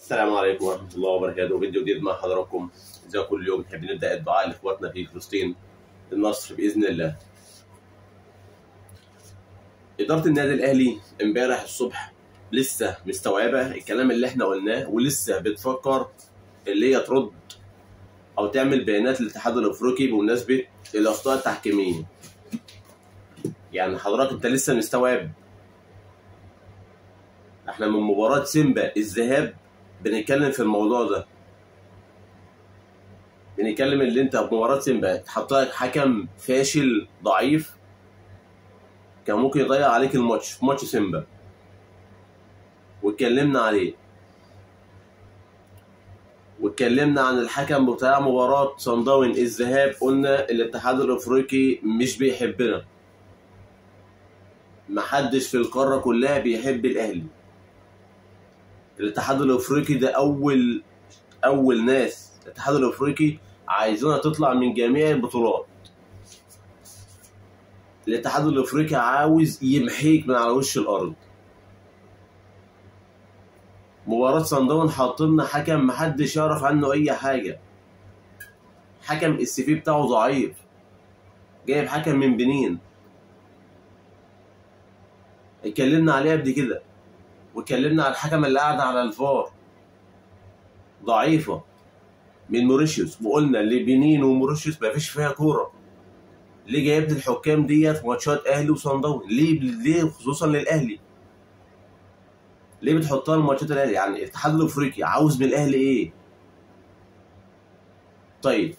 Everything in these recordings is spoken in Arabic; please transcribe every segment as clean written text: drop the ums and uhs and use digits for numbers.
السلام عليكم ورحمة الله وبركاته. فيديو جديد مع حضراتكم. زي كل يوم نحب نبدأ الدعاء لإخواتنا في فلسطين بالنصر بإذن الله. إدارة النادي الأهلي امبارح الصبح لسه مستوعبة الكلام اللي احنا قلناه، ولسه بتفكر اللي هي ترد أو تعمل بيانات للاتحاد الأفريقي بمناسبة الأخطاء التحكيمية. يعني حضرتك أنت لسه مستوعب؟ احنا من مباراة سيمبا الذهاب بنتكلم في الموضوع ده، بنتكلم اللي انت في مباراة سيمبا اتحط لك حكم فاشل ضعيف كان ممكن يضيع عليك الماتش في ماتش سيمبا، واتكلمنا عليه، واتكلمنا عن الحكم بتاع مباراة صن داونز الذهاب. قلنا الاتحاد الافريقي مش بيحبنا، محدش في القارة كلها بيحب الاهلي. الاتحاد الافريقي ده اول ناس الاتحاد الافريقي عايزينها تطلع من جميع البطولات. الاتحاد الافريقي عاوز يمحيك من على وش الارض. مباراة صن داونز حاطلنا حكم محدش يعرف عنه اي حاجة، حكم السي في بتاعه ضعيف، جايب حكم من بنين. اتكلمنا عليه قبل كده، واتكلمنا على الحكم اللي قاعد على الفار ضعيفة من موريشيوس، وقلنا اللي بنين وموريشيوس مفيش فيها كورة. ليه جايب الحكام ديت ماتشات اهلي وصن داونز؟ ليه خصوصا للاهلي؟ ليه بتحطها الماتشات الاهلي؟ يعني الاتحاد الافريقي عاوز من الاهلي ايه؟ طيب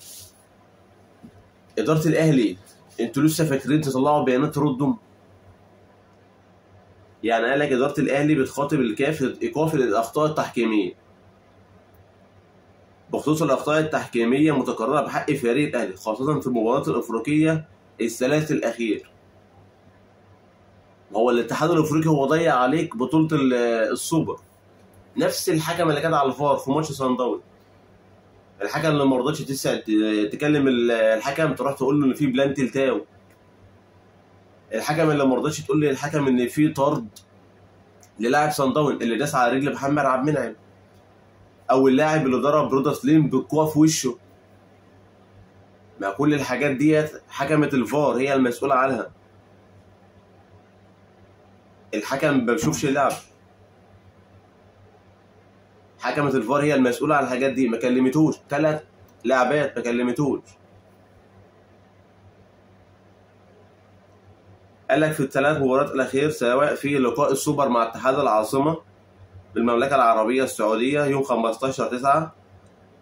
اداره الاهلي انتوا لسه فاكرين تطلعوا بيانات تردوا؟ يعني قال لك اداره الاهلي بتخاطب الكاف ايقاف الاخطاء التحكيميه، بخصوص الاخطاء التحكيميه متكرره بحق فريق الاهلي خاصه في المباريات الافريقيه الثلاث الاخير. هو الاتحاد الافريقي هو ضيع عليك بطوله السوبر، نفس الحكم اللي كان على الفار في ماتش صن داونز، الحكم اللي ما رضتش تكلم الحكم تروح تقول له ان في بلانتي لتاو، الحكم اللي ما رضتش تقول لي الحكم ان في طرد للاعب صن داونز اللي داس على رجل محمد عبد المنعم، او اللاعب اللي ضرب رودا سليم بالكوع في وشه. مع كل الحاجات ديت حكمة الفار هي المسؤولة عنها. الحكم ما بيشوفش اللعب، حكمة الفار هي المسؤولة عن الحاجات دي. ما كلمتوش 3 لعبات، ما كلمتوش. قال لك في ال3 مباريات الأخير، سواء في لقاء السوبر مع اتحاد العاصمة بالمملكة العربية السعودية يوم 15/9،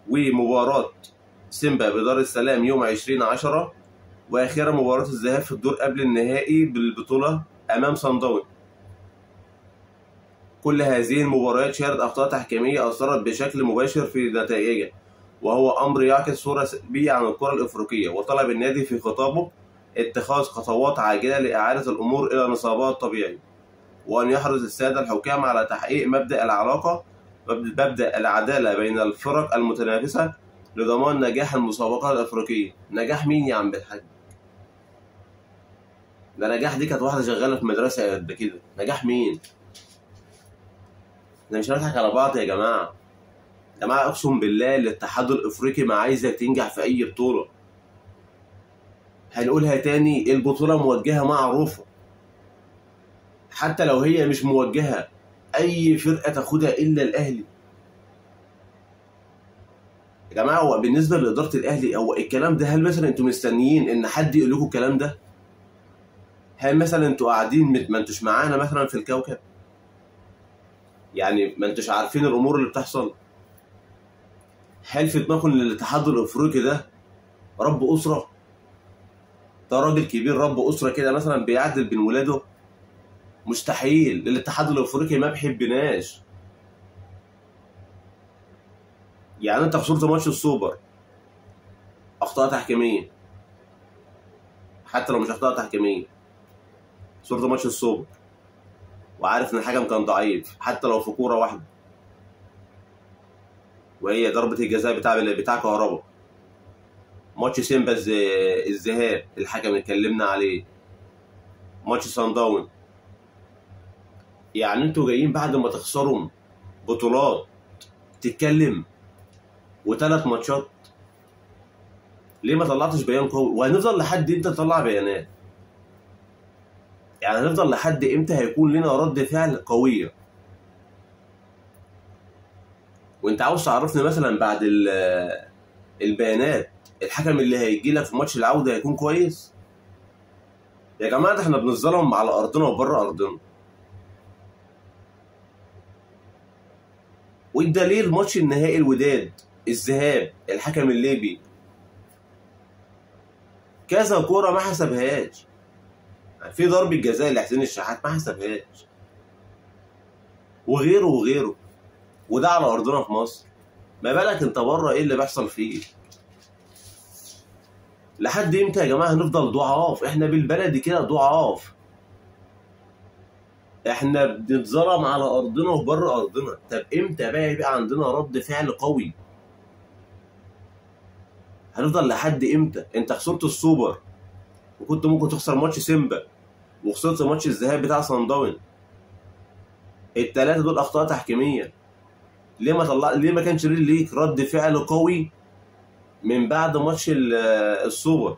ومباراة سيمبا بدار السلام يوم 20/10، وأخيرا مباراة الذهاب في الدور قبل النهائي بالبطولة أمام صن داونز. كل هذه المباريات شهدت أخطاء تحكيمية أثرت بشكل مباشر في نتائجها، وهو أمر يعكس صورة سلبية عن الكرة الأفريقية. وطلب النادي في خطابه اتخاذ خطوات عاجلة لإعادة الأمور إلى نصابها الطبيعي، وأن يحرص السادة الحكام على تحقيق مبدأ العدالة بين الفرق المتنافسة لضمان نجاح المسابقات الأفريقية. نجاح مين يا عم الحاج؟ ده نجاح دي كانت واحدة شغالة في مدرسة قد كده، نجاح مين؟ احنا مش هنضحك على بعض يا جماعة. يا جماعة اقسم بالله الاتحاد الافريقي ما عايزك تنجح في اي بطولة. هنقولها تاني، البطولة موجهة معروفة، حتى لو هي مش موجهة اي فرقة تاخدها الا الاهلي. يا جماعة هو بالنسبة لإدارة الاهلي، هو الكلام ده هل مثلا انتوا مستنيين ان حد يقول لكم الكلام ده؟ هل مثلا انتوا قاعدين ما انتوش معانا مثلا في الكوكب؟ يعني ما انتوش عارفين الامور اللي بتحصل؟ هل في دماغكم ان الاتحاد الافريقي ده رب اسره؟ ده راجل كبير رب اسره كده مثلا بيعدل بين ولاده؟ مستحيل. الاتحاد الافريقي ما بيحبناش. يعني انت خسرت ماتش السوبر اخطاء تحكيميه، حتى لو مش اخطاء تحكيميه، خسرت ماتش السوبر وعارف ان الحكم كان ضعيف حتى لو في كوره واحده، وهي ضربه الجزاء بتاع كهربا. ماتش سيمبا الذهاب الحكم اللي اتكلمنا عليه، ماتش صن داونز. يعني انتوا جايين بعد ما تخسروا بطولات تتكلم و3 ماتشات. ليه ما طلعتش بيان قوي؟ وهنفضل لحد امتى نطلع بيانات؟ يعني هنفضل لحد امتى هيكون لنا رد فعل قويه؟ وانت عاوز تعرفني مثلا بعد البيانات الحكم اللي هيجي لك في ماتش العوده هيكون كويس؟ يا جماعه ده احنا بنظلم على ارضنا وبره ارضنا. والدليل ماتش النهائي الوداد الذهاب، الحكم الليبي كذا كوره ما حسبهاش. في ضربه جزاء لحسين الشحات ما حسبهاش، وغيره وغيره، وده على ارضنا في مصر. ما بالك انت بره ايه اللي بيحصل فيه؟ لحد امتى يا جماعه هنفضل ضعاف؟ احنا بالبلدي كده ضعاف. احنا بنتظلم على ارضنا وبره ارضنا. طب امتى بقى يبقى عندنا رد فعل قوي؟ هنفضل لحد امتى؟ انت خسرت السوبر وكنت ممكن تخسر ماتش سيمبا، وخسرت ماتش الذهاب بتاع صن داونز. ال3 دول اخطاء تحكيميه. ليه ما كانش ليك رد فعل قوي من بعد ماتش السوبر؟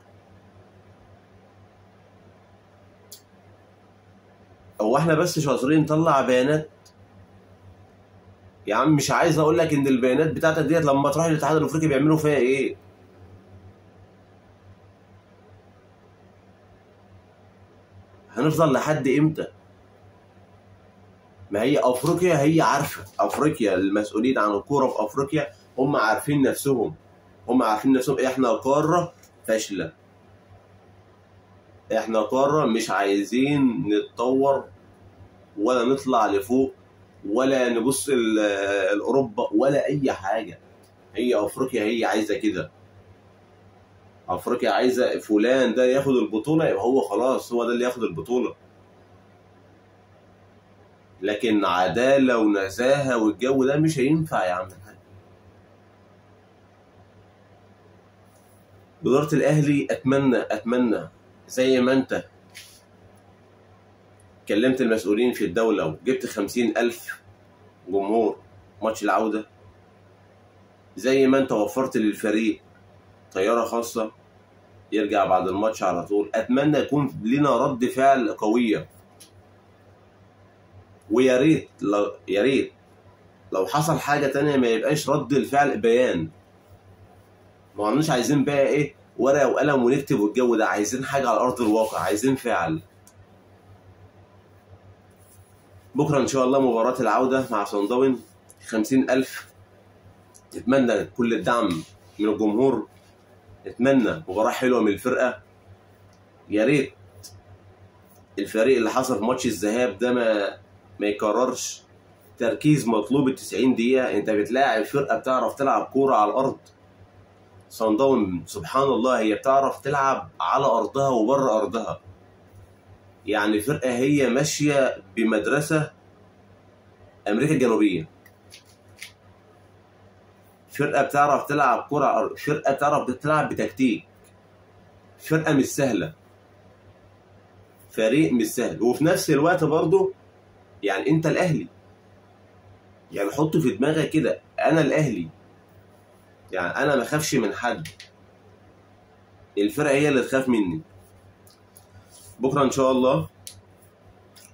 هو احنا بس شاطرين نطلع بيانات؟ يا عم مش عايز اقول لك ان البيانات بتاعتك ديت لما تروح الاتحاد الافريقي بيعملوا فيها ايه. هنفضل لحد امتى؟ ما هي افريقيا هي عارفه، افريقيا المسؤولين عن الكوره في افريقيا هم عارفين نفسهم، احنا قاره فاشله، احنا قاره مش عايزين نتطور ولا نطلع لفوق ولا نبص لاوروبا ولا اي حاجه. هي افريقيا هي عايزه كده. افريقيا عايزه فلان ده ياخد البطوله يبقى هو خلاص هو ده اللي ياخد البطوله. لكن عداله ونزاهه والجو ده مش هينفع يا عم الحاج. إدارة الأهلي أتمنى زي ما أنت كلمت المسؤولين في الدولة وجبت 50,000 جمهور ماتش العودة، زي ما أنت وفرت للفريق طيارة خاصة يرجع بعد الماتش على طول. أتمنى يكون لنا رد فعل قوية. ويا ريت لو حصل حاجة تانية ما يبقاش رد الفعل بيان. ما عملناش عايزين بقى ايه ورقه وقلم ونكتب والجو ده، عايزين حاجه على ارض الواقع، عايزين فعل. بكره ان شاء الله مباراه العوده مع صن داونز 50,000. نتمنى كل الدعم من الجمهور، نتمنى مباراه حلوه من الفرقه. يا ريت الفريق اللي حصل في ماتش الذهاب ده ما يكررش. تركيز مطلوب 90 دقيقه. انت بتلاعب فرقه بتعرف تلعب كوره على الارض. صن داونز سبحان الله هي بتعرف تلعب على ارضها وبره ارضها. يعني فرقه هي ماشيه بمدرسه امريكا الجنوبيه. فرقه بتعرف تلعب كره، فرقه بتعرف تلعب بتكتيك. فرقه مش سهله، فريق مش سهل. وفي نفس الوقت برضه يعني انت الاهلي، يعني حط في دماغك كده انا الاهلي، يعني انا ما اخافش من حد، الفرقه هي اللي تخاف مني. بكره ان شاء الله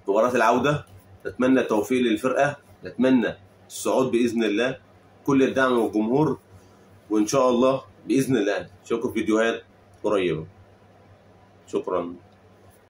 مباراه العوده، نتمنى التوفيق للفرقه، نتمنى الصعود باذن الله، كل الدعم والجمهور، وان شاء الله باذن الله نشوفكم في فيديوهات قريبه. شكرا.